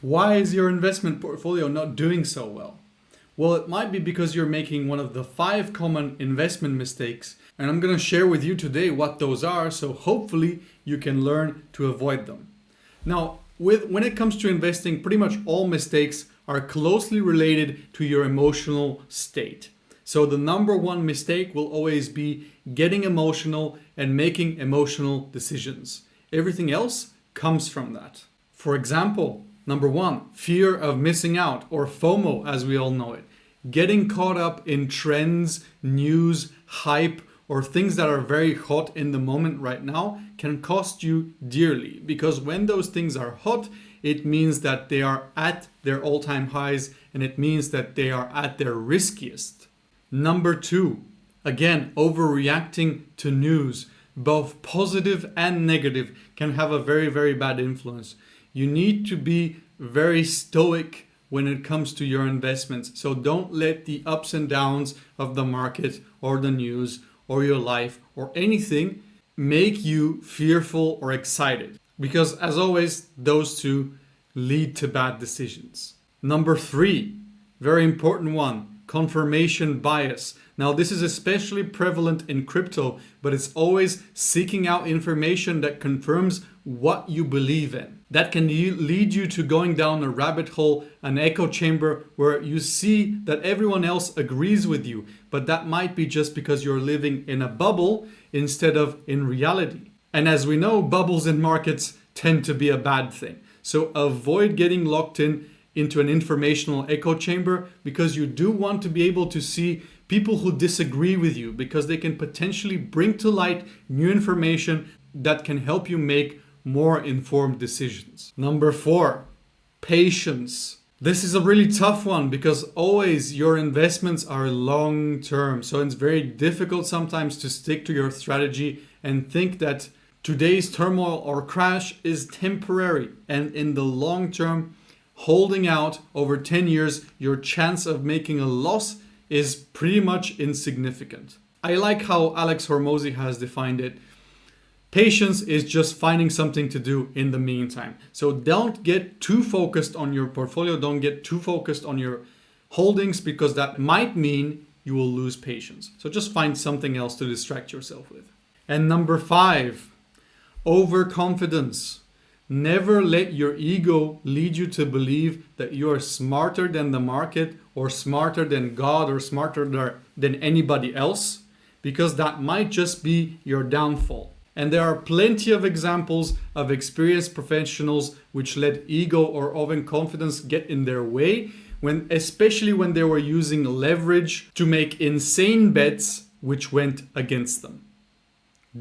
Why is your investment portfolio not doing so well? Well, it might be because you're making one of the 5 common investment mistakes, and I'm going to share with you today what those are, so hopefully you can learn to avoid them. Now, when it comes to investing, pretty much all mistakes are closely related to your emotional state. So the number one mistake will always be getting emotional and making emotional decisions. Everything else comes from that. For example, number 1, fear of missing out, or FOMO as we all know it. Getting caught up in trends, news, hype, or things that are very hot in the moment right now can cost you dearly, because when those things are hot, it means that they are at their all-time highs, and it means that they are at their riskiest. Number 2, again, overreacting to news, both positive and negative, can have a very, very bad influence. You need to be very stoic when it comes to your investments. So don't let the ups and downs of the market or the news or your life or anything make you fearful or excited. Because as always, those two lead to bad decisions. Number 3, very important one, confirmation bias. Now, this is especially prevalent in crypto, but it's always seeking out information that confirms what you believe in. That can lead you to going down a rabbit hole, an echo chamber, where you see that everyone else agrees with you, but that might be just because you're living in a bubble instead of in reality. And as we know, bubbles in markets tend to be a bad thing. So avoid getting locked into an informational echo chamber, because you do want to be able to see people who disagree with you, because they can potentially bring to light new information that can help you make more informed decisions. Number 4, patience. This is a really tough one, because always your investments are long term. So it's very difficult sometimes to stick to your strategy and think that today's turmoil or crash is temporary, and in the long term, holding out over 10 years, your chance of making a loss is pretty much insignificant. I like how Alex Hormozi has defined it. Patience is just finding something to do in the meantime. So don't get too focused on your portfolio. Don't get too focused on your holdings, because that might mean you will lose patience. So just find something else to distract yourself with. And number 5, overconfidence. Never let your ego lead you to believe that you are smarter than the market, or smarter than God, or smarter than anybody else, because that might just be your downfall. And there are plenty of examples of experienced professionals which let ego or overconfidence get in their way, especially when they were using leverage to make insane bets which went against them.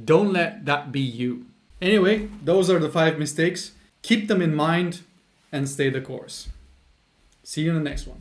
Don't let that be you. Anyway, those are the 5 mistakes. Keep them in mind and stay the course. See you in the next one.